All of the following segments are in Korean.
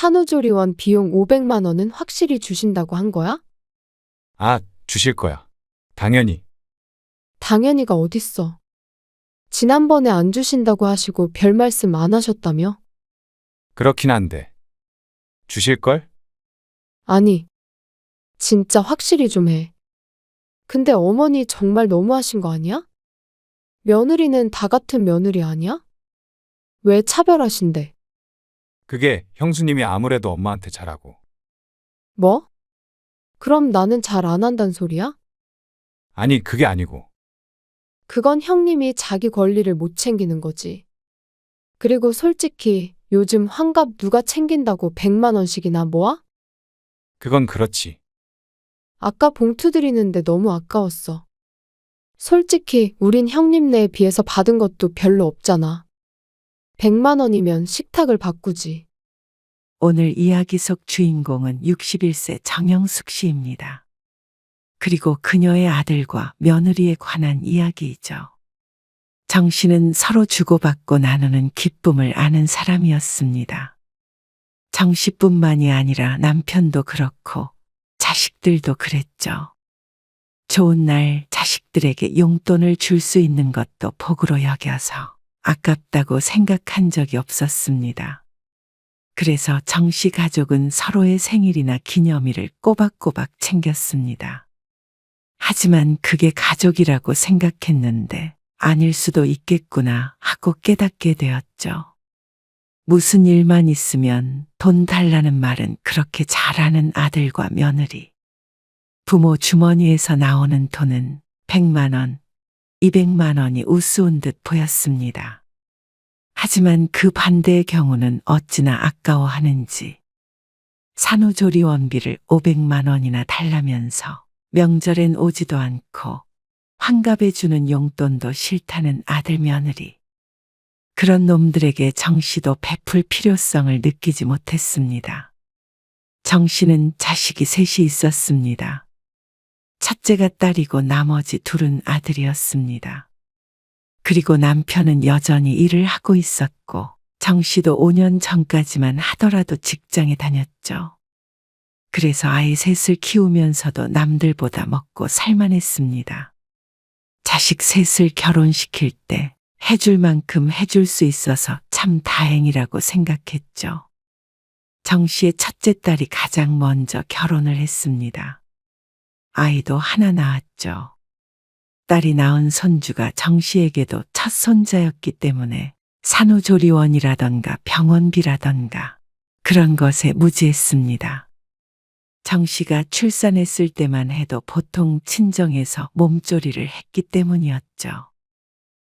산후조리원 비용 500만 원은 확실히 주신다고 한 거야? 아, 주실 거야. 당연히. 당연히가 어딨어. 지난번에 안 주신다고 하시고 별 말씀 안 하셨다며? 그렇긴 한데. 주실걸? 아니, 진짜 확실히 좀 해. 근데 어머니 정말 너무하신 거 아니야? 며느리는 다 같은 며느리 아니야? 왜 차별하신대? 그게 형수님이 아무래도 엄마한테 잘하고. 뭐? 그럼 나는 잘 안 한단 소리야? 아니, 그게 아니고. 그건 형님이 자기 권리를 못 챙기는 거지. 그리고 솔직히 요즘 환갑 누가 챙긴다고 100만 원씩이나 모아? 그건 그렇지. 아까 봉투 드리는데 너무 아까웠어. 솔직히 우린 형님네에 비해서 받은 것도 별로 없잖아. 100만 원이면 식탁을 바꾸지. 오늘 이야기 속 주인공은 61세 정영숙 씨입니다. 그리고 그녀의 아들과 며느리에 관한 이야기이죠. 정 씨는 서로 주고받고 나누는 기쁨을 아는 사람이었습니다. 정 씨뿐만이 아니라 남편도 그렇고 자식들도 그랬죠. 좋은 날 자식들에게 용돈을 줄 수 있는 것도 복으로 여겨서 아깝다고 생각한 적이 없었습니다. 그래서 정 씨 가족은 서로의 생일이나 기념일을 꼬박꼬박 챙겼습니다. 하지만 그게 가족이라고 생각했는데 아닐 수도 있겠구나 하고 깨닫게 되었죠. 무슨 일만 있으면 돈 달라는 말은 그렇게 잘하는 아들과 며느리. 부모 주머니에서 나오는 돈은 100만 원, 200만 원이 우스운 듯 보였습니다. 하지만 그 반대의 경우는 어찌나 아까워하는지 산후조리원비를 500만 원이나 달라면서 명절엔 오지도 않고 환갑에 주는 용돈도 싫다는 아들 며느리. 그런 놈들에게 정 씨도 베풀 필요성을 느끼지 못했습니다. 정 씨는 자식이 셋이 있었습니다. 첫째가 딸이고 나머지 둘은 아들이었습니다. 그리고 남편은 여전히 일을 하고 있었고 정 씨도 5년 전까지만 하더라도 직장에 다녔죠. 그래서 아이 셋을 키우면서도 남들보다 먹고 살만했습니다. 자식 셋을 결혼시킬 때 해줄 만큼 해줄 수 있어서 참 다행이라고 생각했죠. 정 씨의 첫째 딸이 가장 먼저 결혼을 했습니다. 아이도 하나 낳았죠. 딸이 낳은 손주가 정 씨에게도 첫 손자였기 때문에 산후조리원이라던가 병원비라던가 그런 것에 무지했습니다. 정 씨가 출산했을 때만 해도 보통 친정에서 몸조리를 했기 때문이었죠.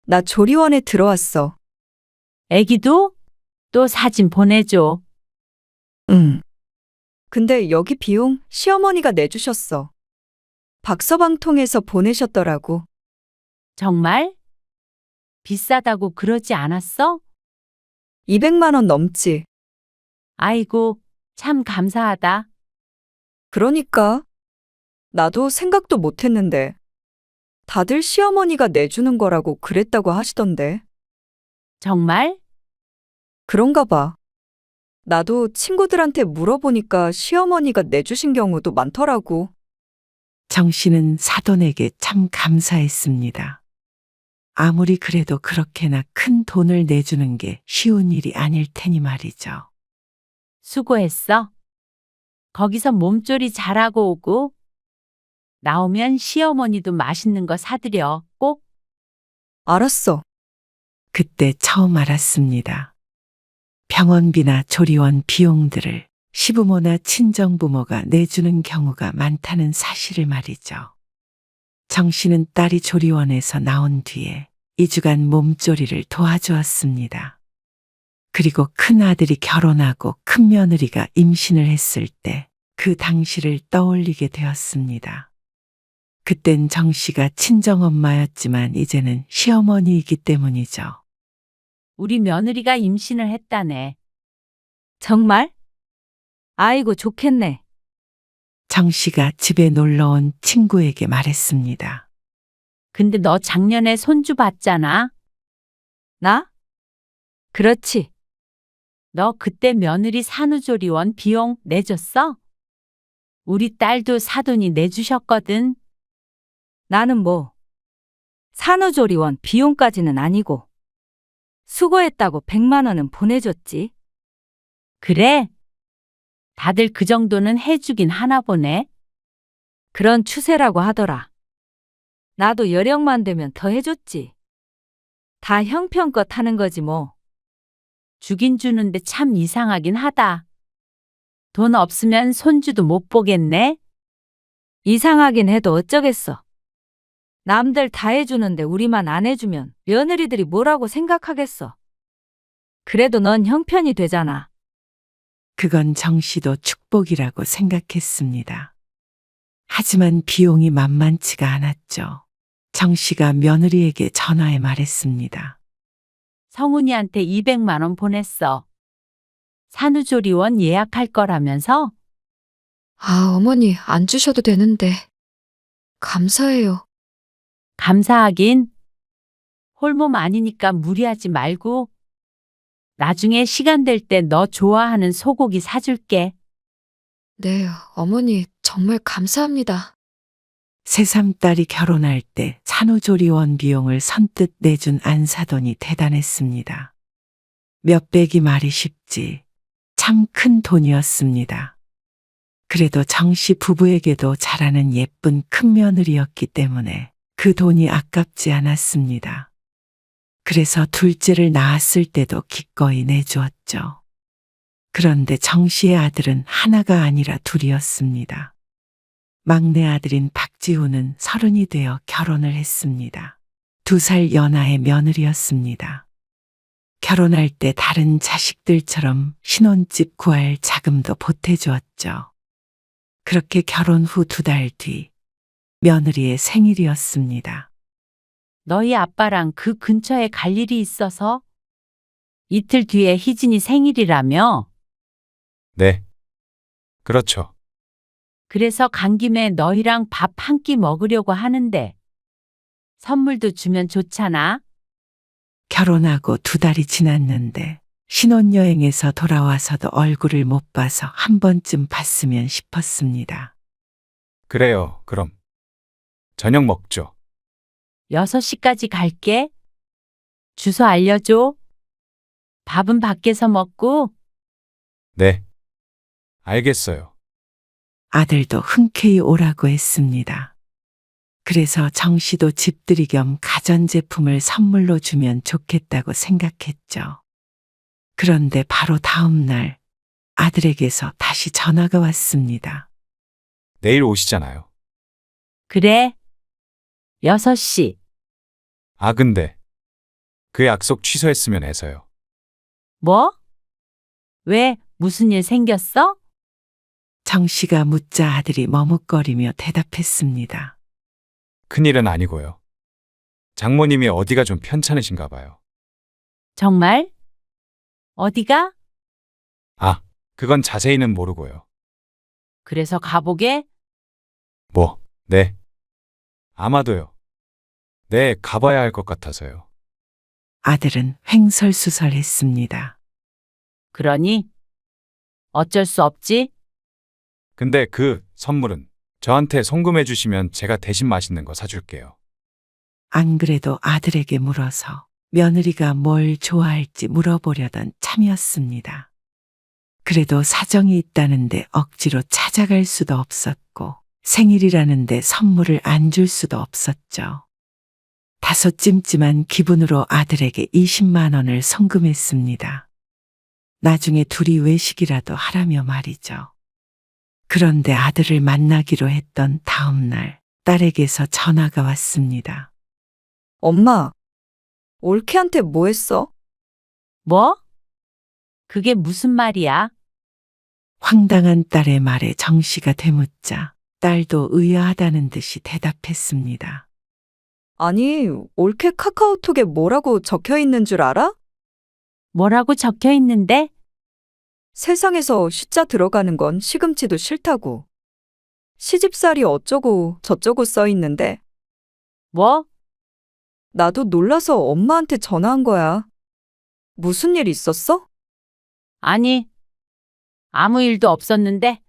나 조리원에 들어왔어. 애기도? 또 사진 보내줘. 응. 근데 여기 비용 시어머니가 내주셨어. 박서방 통해서 보내셨더라고. 정말? 비싸다고 그러지 않았어? 200만 원 넘지. 아이고, 참 감사하다. 그러니까. 나도 생각도 못 했는데. 다들 시어머니가 내주는 거라고 그랬다고 하시던데. 정말? 그런가 봐. 나도 친구들한테 물어보니까 시어머니가 내주신 경우도 많더라고. 정 씨는 사돈에게 참 감사했습니다. 아무리 그래도 그렇게나 큰 돈을 내주는 게 쉬운 일이 아닐 테니 말이죠. 수고했어. 거기서 몸조리 잘하고 오고, 나오면 시어머니도 맛있는 거 사드려, 꼭. 알았어. 그때 처음 알았습니다. 병원비나 조리원 비용들을 시부모나 친정부모가 내주는 경우가 많다는 사실을 말이죠. 정 씨는 딸이 조리원에서 나온 뒤에 2주간 몸조리를 도와주었습니다. 그리고 큰 아들이 결혼하고 큰 며느리가 임신을 했을 때 그 당시를 떠올리게 되었습니다. 그땐 정 씨가 친정엄마였지만 이제는 시어머니이기 때문이죠. 우리 며느리가 임신을 했다네. 정말? 아이고, 좋겠네. 정 씨가 집에 놀러온 친구에게 말했습니다. 근데 너 작년에 손주 봤잖아. 나? 그렇지. 너 그때 며느리 산후조리원 비용 내줬어? 우리 딸도 사돈이 내주셨거든. 나는 뭐, 산후조리원 비용까지는 아니고, 수고했다고 100만 원은 보내줬지. 그래? 다들 그 정도는 해주긴 하나 보네. 그런 추세라고 하더라. 나도 여력만 되면 더 해줬지. 다 형편껏 하는 거지 뭐. 주긴 주는데 참 이상하긴 하다. 돈 없으면 손주도 못 보겠네? 이상하긴 해도 어쩌겠어. 남들 다 해주는데 우리만 안 해주면 며느리들이 뭐라고 생각하겠어. 그래도 넌 형편이 되잖아. 그건 정 씨도 축복이라고 생각했습니다. 하지만 비용이 만만치가 않았죠. 정 씨가 며느리에게 전화해 말했습니다. 성훈이한테 200만 원 보냈어. 산후조리원 예약할 거라면서? 아, 어머니, 안 주셔도 되는데. 감사해요. 감사하긴. 홀몸 아니니까 무리하지 말고. 나중에 시간 될 때 너 좋아하는 소고기 사줄게. 네, 어머니, 정말 감사합니다. 새삼딸이 결혼할 때 산후조리원 비용을 선뜻 내준 안사돈이 대단했습니다. 몇백이 말이 쉽지 참 큰 돈이었습니다. 그래도 정 씨 부부에게도 잘하는 예쁜 큰며느리였기 때문에 그 돈이 아깝지 않았습니다. 그래서 둘째를 낳았을 때도 기꺼이 내주었죠. 그런데 정 씨의 아들은 하나가 아니라 둘이었습니다. 막내 아들인 박지우는 30이 되어 결혼을 했습니다. 2살 연하의 며느리였습니다. 결혼할 때 다른 자식들처럼 신혼집 구할 자금도 보태주었죠. 그렇게 결혼 후 2달 뒤 며느리의 생일이었습니다. 너희 아빠랑 그 근처에 갈 일이 있어서? 이틀 뒤에 희진이 생일이라며? 네. 그렇죠. 그래서 간 김에 너희랑 밥 한 끼 먹으려고 하는데. 선물도 주면 좋잖아. 결혼하고 2달이 지났는데 신혼여행에서 돌아와서도 얼굴을 못 봐서 한 번쯤 봤으면 싶었습니다. 그래요. 그럼 저녁 먹죠. 6시까지 갈게. 주소 알려줘. 밥은 밖에서 먹고. 네. 알겠어요. 아들도 흔쾌히 오라고 했습니다. 그래서 정 씨도 집들이 겸 가전제품을 선물로 주면 좋겠다고 생각했죠. 그런데 바로 다음 날 아들에게서 다시 전화가 왔습니다. 내일 오시잖아요. 그래. 6시. 아, 근데 그 약속 취소했으면 해서요. 뭐? 왜? 무슨 일 생겼어? 정 씨가 묻자 아들이 머뭇거리며 대답했습니다. 큰일은 아니고요. 장모님이 어디가 좀 편찮으신가 봐요. 정말? 어디가? 아, 그건 자세히는 모르고요. 그래서 가보게? 뭐, 네. 아마도요. 네, 가봐야 할 것 같아서요. 아들은 횡설수설했습니다. 그러니? 어쩔 수 없지? 근데 그 선물은 저한테 송금해 주시면 제가 대신 맛있는 거 사줄게요. 안 그래도 아들에게 물어서 며느리가 뭘 좋아할지 물어보려던 참이었습니다. 그래도 사정이 있다는데 억지로 찾아갈 수도 없었고 생일이라는데 선물을 안 줄 수도 없었죠. 다소 찜찜한 기분으로 아들에게 20만 원을 송금했습니다. 나중에 둘이 외식이라도 하라며 말이죠. 그런데 아들을 만나기로 했던 다음 날 딸에게서 전화가 왔습니다. 엄마, 올케한테 뭐 했어? 뭐? 그게 무슨 말이야? 황당한 딸의 말에 정 씨가 되묻자 딸도 의아하다는 듯이 대답했습니다. 아니, 올케 카카오톡에 뭐라고 적혀 있는 줄 알아? 뭐라고 적혀 있는데? 세상에서 숫자 들어가는 건 시금치도 싫다고. 시집살이 어쩌고 저쩌고 써 있는데 뭐? 나도 놀라서 엄마한테 전화한 거야. 무슨 일 있었어? 아니, 아무 일도 없었는데.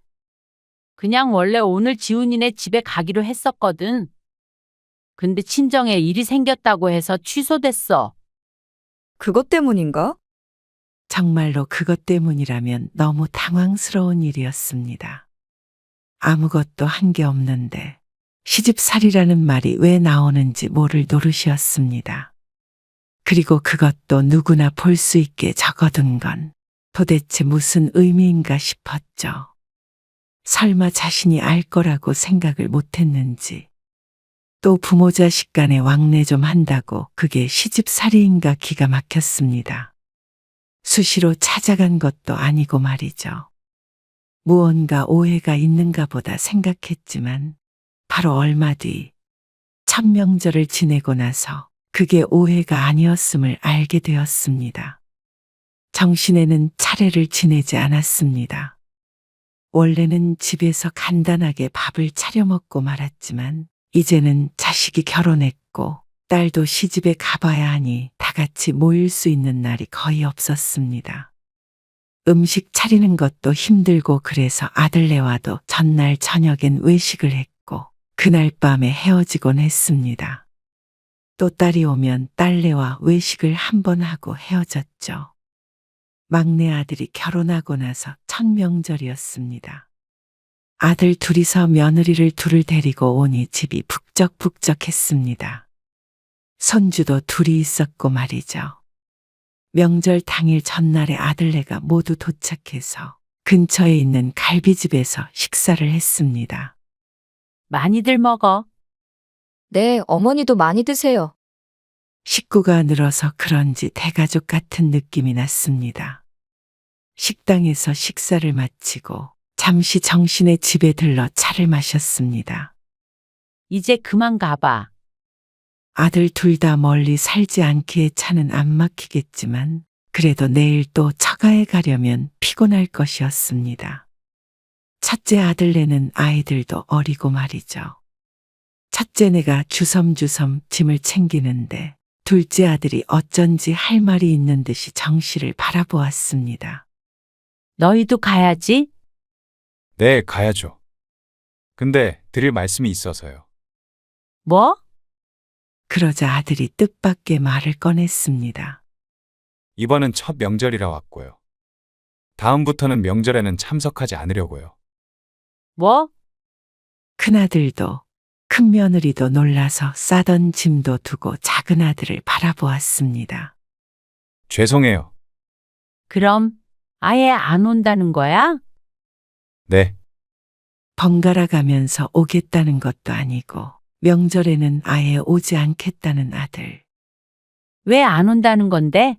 그냥 원래 오늘 지훈이네 집에 가기로 했었거든. 근데 친정에 일이 생겼다고 해서 취소됐어. 그것 때문인가? 정말로 그것 때문이라면 너무 당황스러운 일이었습니다. 아무것도 한 게 없는데 시집살이라는 말이 왜 나오는지 모를 노릇이었습니다. 그리고 그것도 누구나 볼 수 있게 적어둔 건 도대체 무슨 의미인가 싶었죠. 설마 자신이 알 거라고 생각을 못했는지, 또 부모 자식 간에 왕래 좀 한다고 그게 시집살이인가 기가 막혔습니다. 수시로 찾아간 것도 아니고 말이죠. 무언가 오해가 있는가 보다 생각했지만 바로 얼마 뒤 첫 명절을 지내고 나서 그게 오해가 아니었음을 알게 되었습니다. 정신에는 차례를 지내지 않았습니다. 원래는 집에서 간단하게 밥을 차려 먹고 말았지만 이제는 자식이 결혼했고 딸도 시집에 가봐야 하니 다 같이 모일 수 있는 날이 거의 없었습니다. 음식 차리는 것도 힘들고 그래서 아들네와도 전날 저녁엔 외식을 했고 그날 밤에 헤어지곤 했습니다. 또 딸이 오면 딸네와 외식을 한 번 하고 헤어졌죠. 막내 아들이 결혼하고 나서 첫 명절이었습니다. 아들 둘이서 며느리를 둘을 데리고 오니 집이 북적북적했습니다. 손주도 둘이 있었고 말이죠. 명절 당일 전날에 아들네가 모두 도착해서 근처에 있는 갈비집에서 식사를 했습니다. 많이들 먹어. 네, 어머니도 많이 드세요. 식구가 늘어서 그런지 대가족 같은 느낌이 났습니다. 식당에서 식사를 마치고 잠시 정신의 집에 들러 차를 마셨습니다. 이제 그만 가봐. 아들 둘 다 멀리 살지 않기에 차는 안 막히겠지만 그래도 내일 또 처가에 가려면 피곤할 것이었습니다. 첫째 아들네는 아이들도 어리고 말이죠. 첫째네가 주섬주섬 짐을 챙기는데 둘째 아들이 어쩐지 할 말이 있는 듯이 정씨를 바라보았습니다. 너희도 가야지. 네, 가야죠. 근데 드릴 말씀이 있어서요. 뭐? 그러자 아들이 뜻밖의 말을 꺼냈습니다. 이번은 첫 명절이라 왔고요. 다음부터는 명절에는 참석하지 않으려고요. 뭐? 큰아들도 큰며느리도 놀라서 싸던 짐도 두고 작은 아들을 바라보았습니다. 죄송해요. 그럼 아예 안 온다는 거야? 네, 번갈아 가면서 오겠다는 것도 아니고 명절에는 아예 오지 않겠다는 아들. 왜 안 온다는 건데?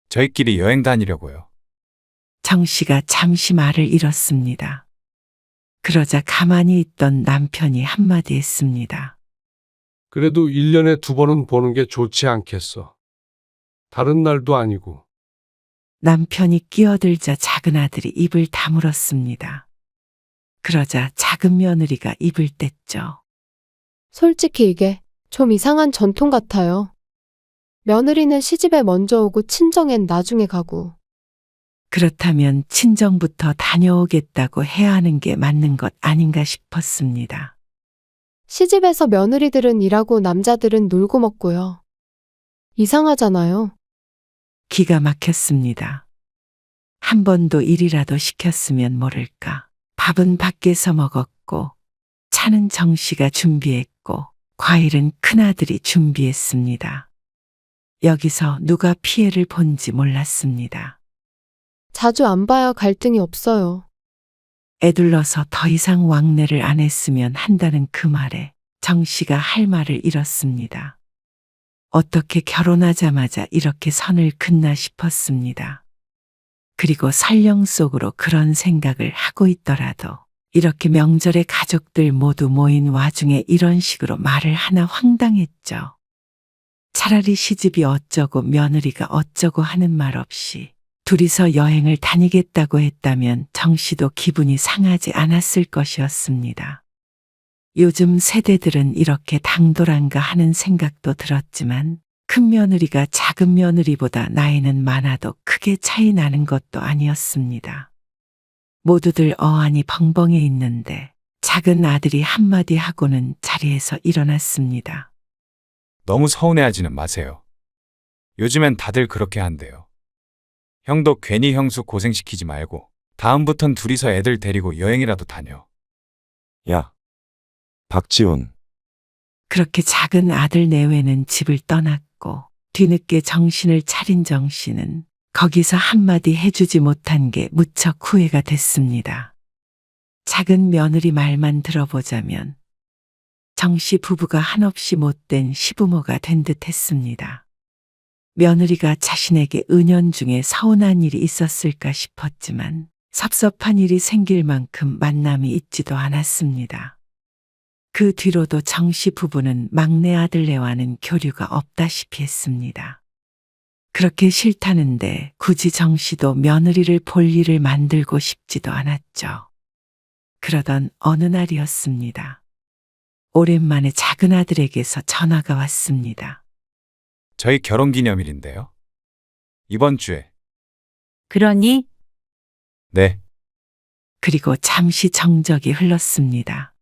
저희끼리 여행 다니려고요. 정 씨가 잠시 말을 잃었습니다. 그러자 가만히 있던 남편이 한마디 했습니다. 그래도 1년에 2번은 보는 게 좋지 않겠어. 다른 날도 아니고. 남편이 끼어들자 작은 아들이 입을 다물었습니다. 그러자 작은 며느리가 입을 뗐죠. 솔직히 이게 좀 이상한 전통 같아요. 며느리는 시집에 먼저 오고 친정엔 나중에 가고. 그렇다면 친정부터 다녀오겠다고 해야 하는 게 맞는 것 아닌가 싶었습니다. 시집에서 며느리들은 일하고 남자들은 놀고 먹고요. 이상하잖아요. 기가 막혔습니다. 한 번도 일이라도 시켰으면 모를까. 밥은 밖에서 먹었고 차는 정 씨가 준비했고 과일은 큰아들이 준비했습니다. 여기서 누가 피해를 본지 몰랐습니다. 자주 안 봐야 갈등이 없어요. 애둘러서 더 이상 왕래를 안 했으면 한다는 그 말에 정 씨가 할 말을 잃었습니다. 어떻게 결혼하자마자 이렇게 선을 긋나 싶었습니다. 그리고 설령 속으로 그런 생각을 하고 있더라도 이렇게 명절에 가족들 모두 모인 와중에 이런 식으로 말을 하나 황당했죠. 차라리 시집이 어쩌고 며느리가 어쩌고 하는 말 없이 둘이서 여행을 다니겠다고 했다면 정 씨도 기분이 상하지 않았을 것이었습니다. 요즘 세대들은 이렇게 당돌한가 하는 생각도 들었지만 큰 며느리가 작은 며느리보다 나이는 많아도 크게 차이 나는 것도 아니었습니다. 모두들 어안이 벙벙해 있는데 작은 아들이 한마디 하고는 자리에서 일어났습니다. 너무 서운해하지는 마세요. 요즘엔 다들 그렇게 한대요. 형도 괜히 형수 고생시키지 말고 다음부턴 둘이서 애들 데리고 여행이라도 다녀. 야, 박지훈, 그렇게 작은 아들 내외는 집을 떠났고 뒤늦게 정신을 차린 정씨는 거기서 한마디 해주지 못한 게 무척 후회가 됐습니다. 작은 며느리 말만 들어보자면 정씨 부부가 한없이 못된 시부모가 된 듯 했습니다. 며느리가 자신에게 은연중에 서운한 일이 있었을까 싶었지만 섭섭한 일이 생길 만큼 만남이 있지도 않았습니다. 그 뒤로도 정씨 부부는 막내 아들네와는 교류가 없다시피 했습니다. 그렇게 싫다는데 굳이 정씨도 며느리를 볼 일을 만들고 싶지도 않았죠. 그러던 어느 날이었습니다. 오랜만에 작은 아들에게서 전화가 왔습니다. 저희 결혼기념일인데요. 이번 주에. 그러니 네. 그리고 잠시 정적이 흘렀습니다.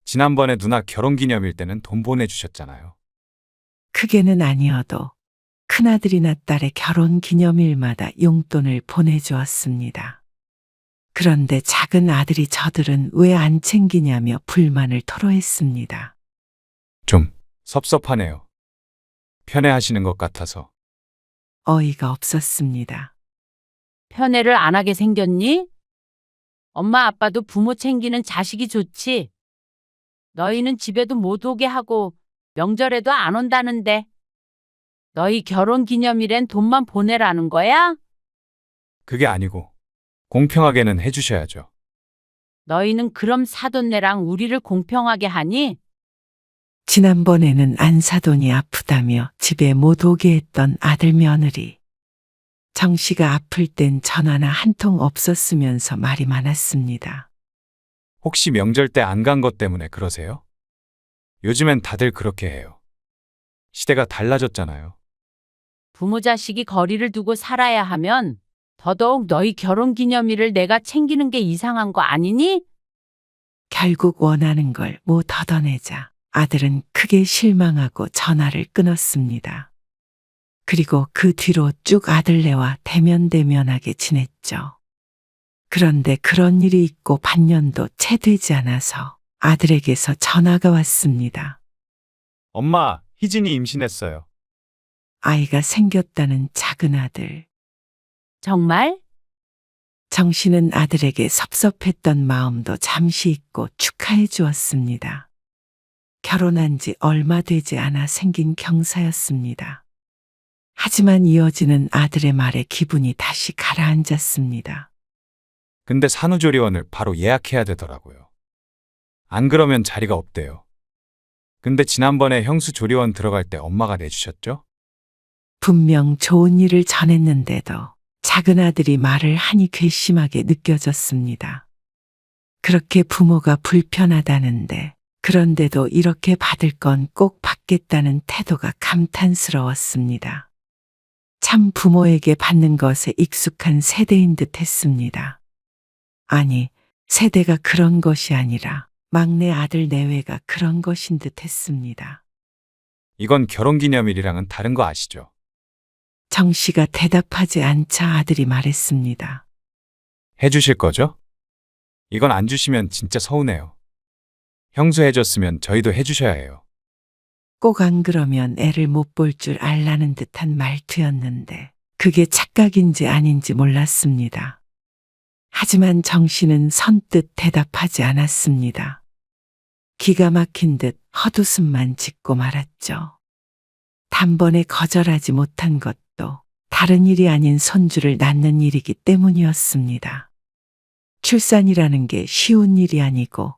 지난번에 누나 결혼기념일 때는 돈 보내주셨잖아요. 크게는 아니어도 큰아들이나 딸의 결혼 기념일마다 용돈을 보내주었습니다. 그런데 작은 아들이 저들은 왜 안 챙기냐며 불만을 토로했습니다. 좀 섭섭하네요. 편애하시는 것 같아서. 어이가 없었습니다. 편애를 안 하게 생겼니? 엄마 아빠도 부모 챙기는 자식이 좋지. 너희는 집에도 못 오게 하고 명절에도 안 온다는데 너희 결혼 기념일엔 돈만 보내라는 거야? 그게 아니고 공평하게는 해주셔야죠. 너희는 그럼 사돈네랑 우리를 공평하게 하니? 지난번에는 안사돈이 아프다며 집에 못 오게 했던 아들 며느리. 정씨가 아플 땐 전화나 한 통 없었으면서 말이 많았습니다. 혹시 명절 때 안 간 것 때문에 그러세요? 요즘엔 다들 그렇게 해요. 시대가 달라졌잖아요. 부모 자식이 거리를 두고 살아야 하면 더더욱 너희 결혼 기념일을 내가 챙기는 게 이상한 거 아니니? 결국 원하는 걸 못 얻어내자 아들은 크게 실망하고 전화를 끊었습니다. 그리고 그 뒤로 쭉 아들네와 대면대면하게 지냈죠. 그런데 그런 일이 있고 반년도 채 되지 않아서 아들에게서 전화가 왔습니다. 엄마, 희진이 임신했어요. 아이가 생겼다는 작은 아들. 정말? 정씨는 아들에게 섭섭했던 마음도 잠시 잊고 축하해 주었습니다. 결혼한 지 얼마 되지 않아 생긴 경사였습니다. 하지만 이어지는 아들의 말에 기분이 다시 가라앉았습니다. 근데 산후조리원을 바로 예약해야 되더라고요. 안 그러면 자리가 없대요. 근데 지난번에 형수 조리원 들어갈 때 엄마가 내주셨죠? 분명 좋은 일을 전했는데도 작은 아들이 말을 하니 괘씸하게 느껴졌습니다. 그렇게 부모가 불편하다는데 그런데도 이렇게 받을 건 꼭 받겠다는 태도가 감탄스러웠습니다. 참 부모에게 받는 것에 익숙한 세대인 듯 했습니다. 아니, 세대가 그런 것이 아니라 막내 아들 내외가 그런 것인 듯 했습니다. 이건 결혼기념일이랑은 다른 거 아시죠? 정씨가 대답하지 않자 아들이 말했습니다. 해주실 거죠? 이건 안 주시면 진짜 서운해요. 형수 해줬으면 저희도 해주셔야 해요. 꼭 안 그러면 애를 못 볼 줄 알라는 듯한 말투였는데 그게 착각인지 아닌지 몰랐습니다. 하지만 정씨는 선뜻 대답하지 않았습니다. 기가 막힌 듯 헛웃음만 짓고 말았죠. 단번에 거절하지 못한 것도 다른 일이 아닌 손주를 낳는 일이기 때문이었습니다. 출산이라는 게 쉬운 일이 아니고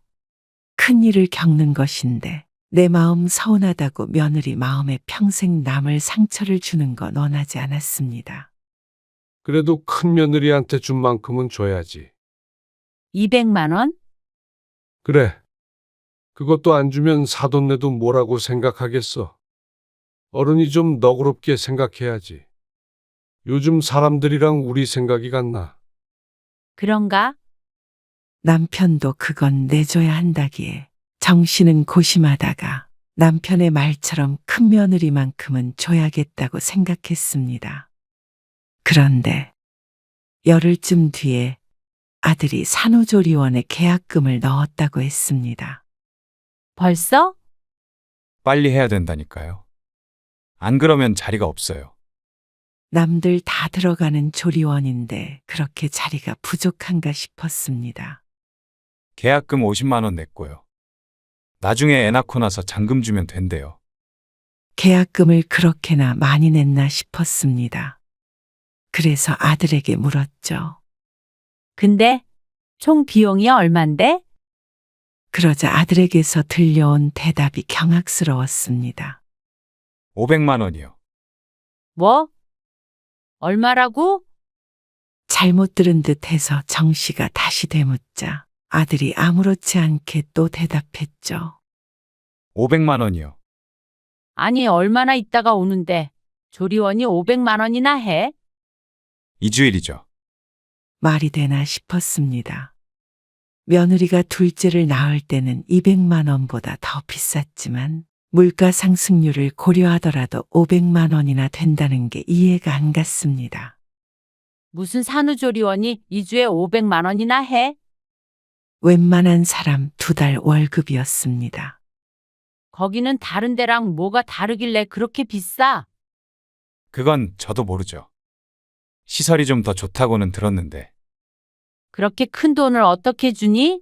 큰 일을 겪는 것인데 내 마음 서운하다고 며느리 마음에 평생 남을 상처를 주는 건 원하지 않았습니다. 그래도 큰 며느리한테 준 만큼은 줘야지. 200만 원? 그래. 그것도 안 주면 사돈네도 뭐라고 생각하겠어. 어른이 좀 너그럽게 생각해야지. 요즘 사람들이랑 우리 생각이 같나? 그런가? 남편도 그건 내줘야 한다기에 정 씨는 고심하다가 남편의 말처럼 큰 며느리만큼은 줘야겠다고 생각했습니다. 그런데 열흘쯤 뒤에 아들이 산후조리원에 계약금을 넣었다고 했습니다. 벌써? 빨리 해야 된다니까요. 안 그러면 자리가 없어요. 남들 다 들어가는 조리원인데 그렇게 자리가 부족한가 싶었습니다. 계약금 50만 원 냈고요. 나중에 애 낳고 나서 잔금 주면 된대요. 계약금을 그렇게나 많이 냈나 싶었습니다. 그래서 아들에게 물었죠. 근데 총 비용이 얼만데? 그러자 아들에게서 들려온 대답이 경악스러웠습니다. 500만 원이요. 뭐? 얼마라고? 잘못 들은 듯해서 정 씨가 다시 되묻자 아들이 아무렇지 않게 또 대답했죠. 500만 원이요. 아니, 얼마나 있다가 오는데 조리원이 500만 원이나 해? 2주일이죠. 말이 되나 싶었습니다. 며느리가 둘째를 낳을 때는 200만 원보다 더 비쌌지만 물가 상승률을 고려하더라도 500만 원이나 된다는 게 이해가 안 갔습니다. 무슨 산후조리원이 2주에 500만 원이나 해? 웬만한 사람 2달 월급이었습니다. 거기는 다른 데랑 뭐가 다르길래 그렇게 비싸? 그건 저도 모르죠. 시설이 좀 더 좋다고는 들었는데. 그렇게 큰 돈을 어떻게 주니?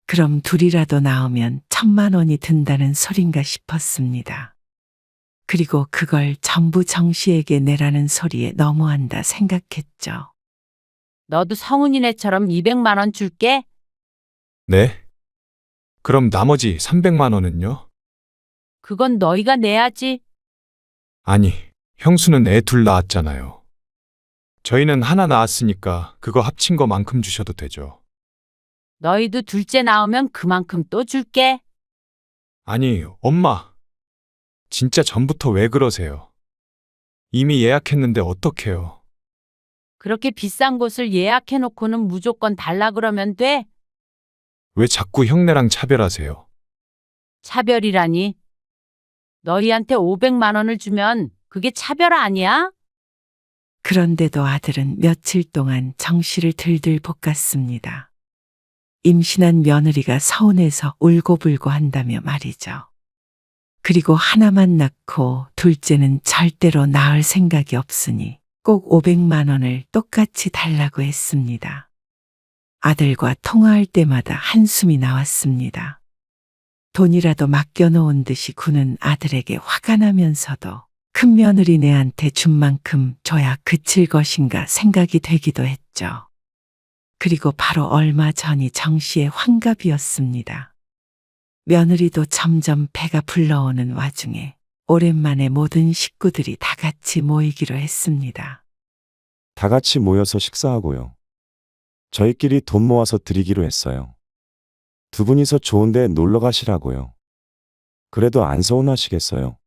그럼 둘이라도 나오면 1,000만 원이 든다는 소린가 싶었습니다. 그리고 그걸 전부 정 씨에게 내라는 소리에 너무한다 생각했죠. 너도 성훈이네처럼 200만 원 줄게. 네? 그럼 나머지 300만 원은요? 그건 너희가 내야지. 아니, 형수는 애 둘 낳았잖아요. 저희는 하나 낳았으니까 그거 합친 거만큼 주셔도 되죠. 너희도 둘째 나오면 그만큼 또 줄게. 아니, 엄마. 진짜 전부터 왜 그러세요? 이미 예약했는데 어떡해요? 그렇게 비싼 곳을 예약해놓고는 무조건 달라 그러면 돼? 왜 자꾸 형네랑 차별하세요? 차별이라니. 너희한테 500만 원을 주면 그게 차별 아니야? 그런데도 아들은 며칠 동안 정 씨를 들들 볶았습니다. 임신한 며느리가 서운해서 울고불고 한다며 말이죠. 그리고 하나만 낳고 둘째는 절대로 낳을 생각이 없으니 꼭 500만 원을 똑같이 달라고 했습니다. 아들과 통화할 때마다 한숨이 나왔습니다. 돈이라도 맡겨놓은 듯이 구는 아들에게 화가 나면서도 큰 며느리네한테 준 만큼 줘야 그칠 것인가 생각이 되기도 했죠. 그리고 바로 얼마 전이 정 씨의 환갑이었습니다. 며느리도 점점 배가 불러오는 와중에 오랜만에 모든 식구들이 다 같이 모이기로 했습니다. 다 같이 모여서 식사하고요. 저희끼리 돈 모아서 드리기로 했어요. 두 분이서 좋은데 놀러 가시라고요. 그래도 안 서운하시겠어요?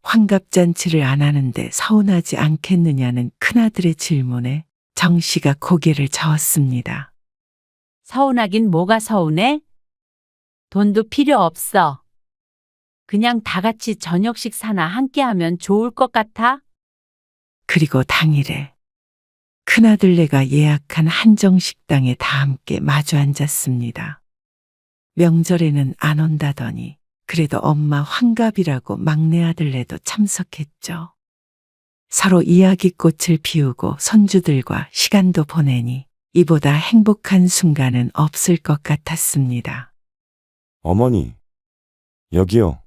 환갑잔치를 안 하는데 서운하지 않겠느냐는 큰아들의 질문에 정 씨가 고개를 저었습니다. 서운하긴 뭐가 서운해? 돈도 필요 없어. 그냥 다 같이 저녁 식사나 함께 하면 좋을 것 같아? 그리고 당일에 큰아들네가 예약한 한정식당에 다 함께 마주 앉았습니다. 명절에는 안 온다더니 그래도 엄마 환갑이라고 막내 아들네도 참석했죠. 서로 이야기꽃을 피우고 손주들과 시간도 보내니 이보다 행복한 순간은 없을 것 같았습니다. 어머니, 여기요.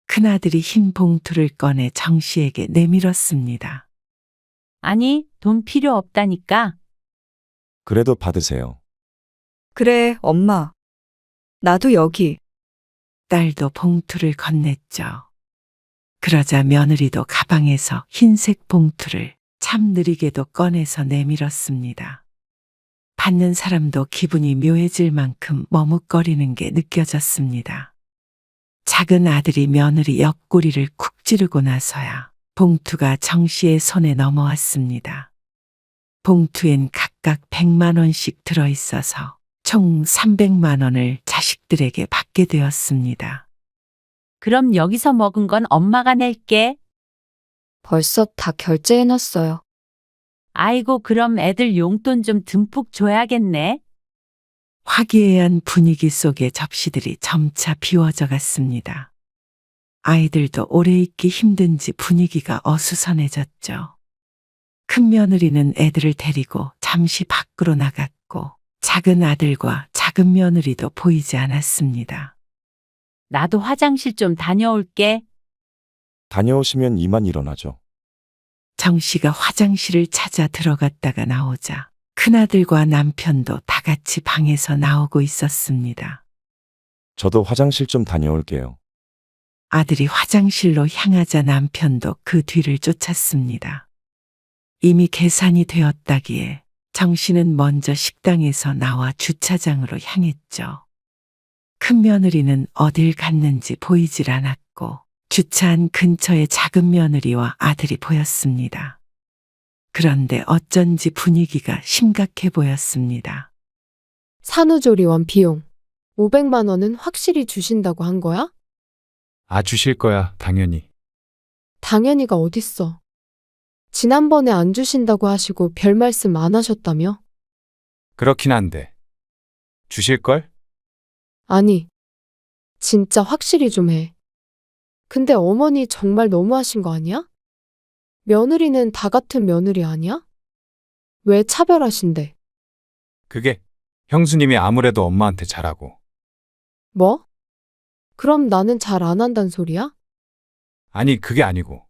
큰아들이 흰 봉투를 꺼내 정 씨에게 내밀었습니다. 아니, 돈 필요 없다니까. 그래도 받으세요. 그래, 엄마. 나도 여기. 딸도 봉투를 건넸죠. 그러자 며느리도 가방에서 흰색 봉투를 참 느리게도 꺼내서 내밀었습니다. 받는 사람도 기분이 묘해질 만큼 머뭇거리는 게 느껴졌습니다. 작은 아들이 며느리 옆구리를 쿡 찌르고 나서야 봉투가 정 씨의 손에 넘어왔습니다. 봉투엔 각각 100만 원씩 들어있어서 총 300만 원을 자식들에게 받게 되었습니다. 그럼 여기서 먹은 건 엄마가 낼게. 벌써 다 결제해놨어요. 아이고, 그럼 애들 용돈 좀 듬뿍 줘야겠네. 화기애애한 분위기 속에 접시들이 점차 비워져 갔습니다. 아이들도 오래 있기 힘든지 분위기가 어수선해졌죠. 큰 며느리는 애들을 데리고 잠시 밖으로 나갔고 작은 아들과 작은 며느리도 보이지 않았습니다. 나도 화장실 좀 다녀올게. 다녀오시면 이만 일어나죠. 정 씨가 화장실을 찾아 들어갔다가 나오자 큰아들과 남편도 다 같이 방에서 나오고 있었습니다. 저도 화장실 좀 다녀올게요. 아들이 화장실로 향하자 남편도 그 뒤를 쫓았습니다. 이미 계산이 되었다기에 정 씨는 먼저 식당에서 나와 주차장으로 향했죠. 큰 며느리는 어딜 갔는지 보이질 않았고 주차한 근처에 작은 며느리와 아들이 보였습니다. 그런데 어쩐지 분위기가 심각해 보였습니다. 산후조리원 비용 500만 원은 확실히 주신다고 한 거야? 아, 주실 거야, 당연히. 당연히가 어딨어. 지난번에 안 주신다고 하시고 별 말씀 안 하셨다며? 그렇긴 한데. 주실걸? 아니, 진짜 확실히 좀 해. 근데 어머니 정말 너무하신 거 아니야? 며느리는 다 같은 며느리 아니야? 왜 차별하신대? 그게 형수님이 아무래도 엄마한테 잘하고. 뭐? 그럼 나는 잘 안 한단 소리야? 아니, 그게 아니고.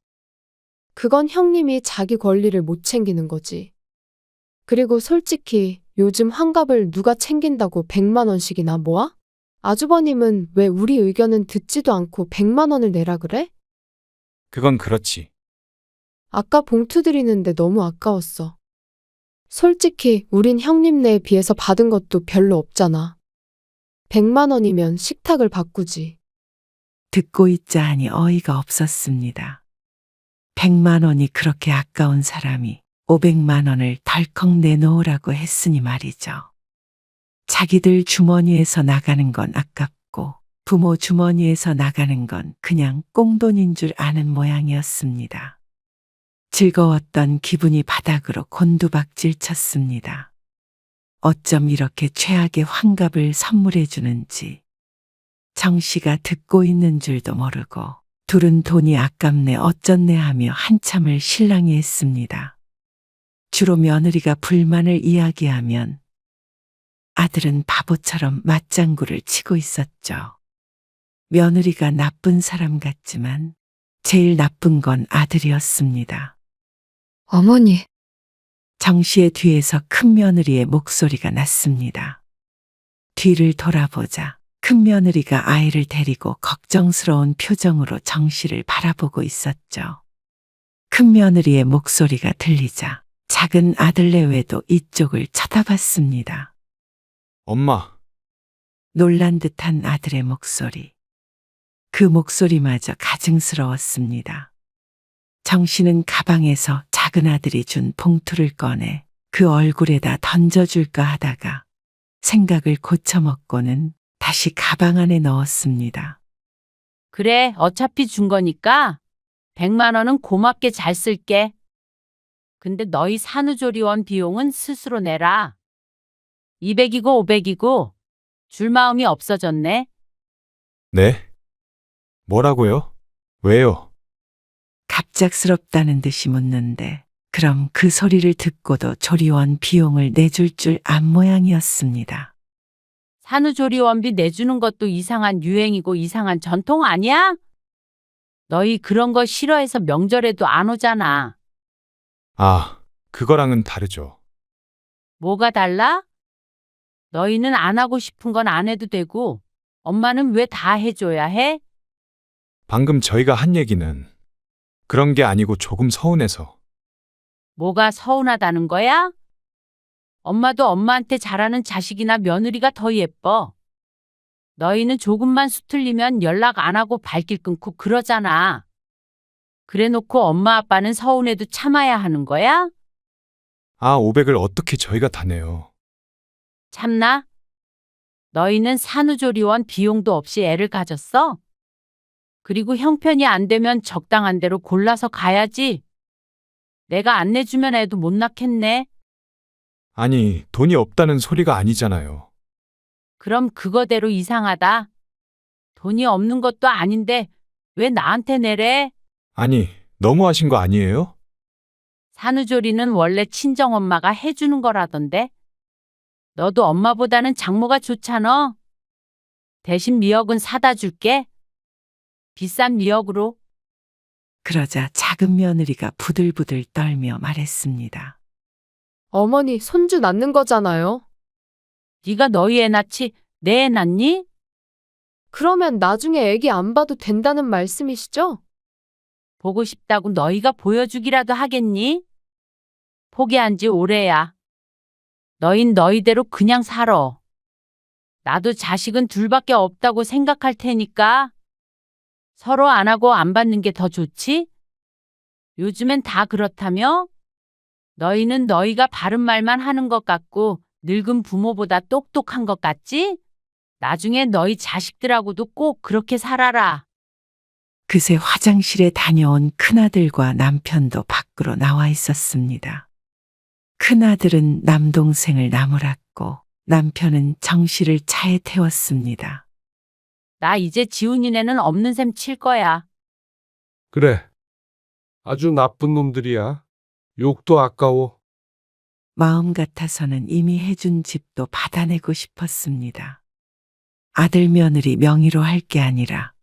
그건 형님이 자기 권리를 못 챙기는 거지. 그리고 솔직히 요즘 환갑을 누가 챙긴다고 100만 원씩이나 모아? 아주버님은 왜 우리 의견은 듣지도 않고 100만 원을 내라 그래? 그건 그렇지. 아까 봉투 드리는데 너무 아까웠어. 솔직히 우린 형님네에 비해서 받은 것도 별로 없잖아. 100만 원이면 식탁을 바꾸지. 듣고 있자 하니 어이가 없었습니다. 100만 원이 그렇게 아까운 사람이 500만 원을 덜컥 내놓으라고 했으니 말이죠. 자기들 주머니에서 나가는 건 아깝고 부모 주머니에서 나가는 건 그냥 꽁돈인 줄 아는 모양이었습니다. 즐거웠던 기분이 바닥으로 곤두박질 쳤습니다. 어쩜 이렇게 최악의 환갑을 선물해 주는지 정 씨가 듣고 있는 줄도 모르고 둘은 돈이 아깝네 어쩌네 하며 한참을 실랑이 했습니다. 주로 며느리가 불만을 이야기하면 아들은 바보처럼 맞장구를 치고 있었죠. 며느리가 나쁜 사람 같지만 제일 나쁜 건 아들이었습니다. 어머니, 정 씨의 뒤에서 큰 며느리의 목소리가 났습니다. 뒤를 돌아보자 큰 며느리가 아이를 데리고 걱정스러운 표정으로 정 씨를 바라보고 있었죠. 큰 며느리의 목소리가 들리자 작은 아들 내외도 이쪽을 쳐다봤습니다. 엄마, 놀란 듯한 아들의 목소리. 그 목소리마저 가증스러웠습니다. 정 씨는 가방에서 작은 아들이 준 봉투를 꺼내 그 얼굴에다 던져줄까 하다가 생각을 고쳐먹고는 다시 가방 안에 넣었습니다. 그래, 어차피 준 거니까 100만 원은 고맙게 잘 쓸게. 근데 너희 산후조리원 비용은 스스로 내라. 200이고 500이고 줄 마음이 없어졌네. 네? 뭐라고요? 왜요? 갑작스럽다는 듯이 묻는데 그럼 그 소리를 듣고도 조리원 비용을 내줄 줄 안 모양이었습니다. 산후조리원비 내주는 것도 이상한 유행이고 이상한 전통 아니야? 너희 그런 거 싫어해서 명절에도 안 오잖아. 아, 그거랑은 다르죠. 뭐가 달라? 너희는 안 하고 싶은 건 안 해도 되고 엄마는 왜 다 해줘야 해? 방금 저희가 한 얘기는 그런 게 아니고 조금 서운해서. 뭐가 서운하다는 거야? 엄마도 엄마한테 잘하는 자식이나 며느리가 더 예뻐. 너희는 조금만 수틀리면 연락 안 하고 발길 끊고 그러잖아. 그래 놓고 엄마 아빠는 서운해도 참아야 하는 거야? 아, 500을 어떻게 저희가 다 내요? 참나? 너희는 산후조리원 비용도 없이 애를 가졌어? 그리고 형편이 안 되면 적당한 대로 골라서 가야지. 내가 안 내주면 애도 못 낳겠네. 아니, 돈이 없다는 소리가 아니잖아요. 그럼 그거대로 이상하다. 돈이 없는 것도 아닌데 왜 나한테 내래? 아니, 너무하신 거 아니에요? 산후조리는 원래 친정엄마가 해주는 거라던데. 너도 엄마보다는 장모가 좋잖아. 대신 미역은 사다 줄게. 비싼 미역으로. 그러자 작은 며느리가 부들부들 떨며 말했습니다. 어머니, 손주 낳는 거잖아요. 네가 너희 애 낳지 내 애 낳니? 그러면 나중에 애기 안 봐도 된다는 말씀이시죠? 보고 싶다고 너희가 보여주기라도 하겠니? 포기한 지 오래야. 너흰 너희대로 그냥 살아. 나도 자식은 둘밖에 없다고 생각할 테니까 서로 안 하고 안 받는 게 더 좋지? 요즘엔 다 그렇다며? 너희는 너희가 바른 말만 하는 것 같고 늙은 부모보다 똑똑한 것 같지? 나중에 너희 자식들하고도 꼭 그렇게 살아라. 그새 화장실에 다녀온 큰아들과 남편도 밖으로 나와 있었습니다. 큰아들은 남동생을 나무랐고 남편은 정씨를 차에 태웠습니다. 나 이제 지훈이네는 없는 셈 칠 거야. 그래. 아주 나쁜 놈들이야. 욕도 아까워. 마음 같아서는 이미 해준 집도 받아내고 싶었습니다. 아들 며느리 명의로 할 게 아니라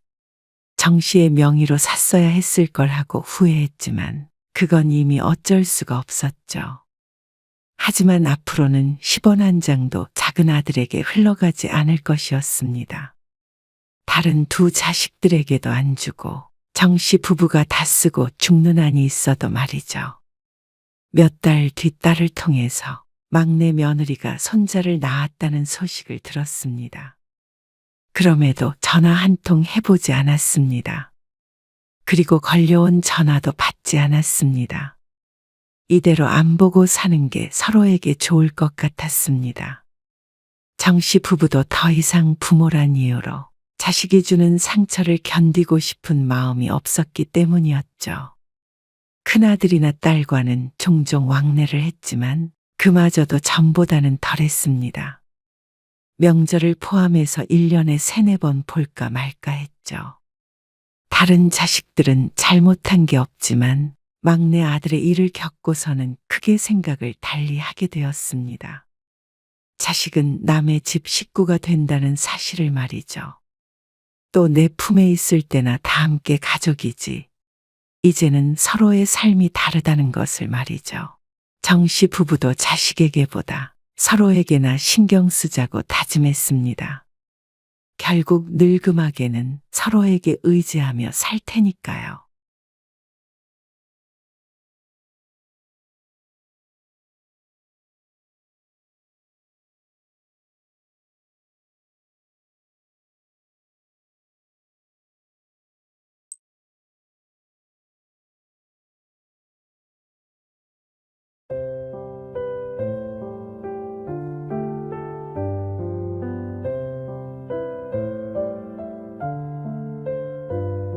정씨의 명의로 샀어야 했을 걸 하고 후회했지만 그건 이미 어쩔 수가 없었죠. 하지만 앞으로는 10원 한 장도 작은 아들에게 흘러가지 않을 것이었습니다. 다른 두 자식들에게도 안 주고 정씨 부부가 다 쓰고 죽는 한이 있어도 말이죠. 몇 달 뒤 딸을 통해서 막내 며느리가 손자를 낳았다는 소식을 들었습니다. 그럼에도 전화 한 통 해보지 않았습니다. 그리고 걸려온 전화도 받지 않았습니다. 이대로 안 보고 사는 게 서로에게 좋을 것 같았습니다. 정씨 부부도 더 이상 부모란 이유로 자식이 주는 상처를 견디고 싶은 마음이 없었기 때문이었죠. 큰아들이나 딸과는 종종 왕래를 했지만 그마저도 전보다는 덜했습니다. 명절을 포함해서 1년에 3-4번 볼까 말까 했죠. 다른 자식들은 잘못한 게 없지만 막내 아들의 일을 겪고서는 크게 생각을 달리 하게 되었습니다. 자식은 남의 집 식구가 된다는 사실을 말이죠. 또 내 품에 있을 때나 다 함께 가족이지. 이제는 서로의 삶이 다르다는 것을 말이죠. 정씨 부부도 자식에게보다 서로에게나 신경 쓰자고 다짐했습니다. 결국 늙음하게는 서로에게 의지하며 살 테니까요.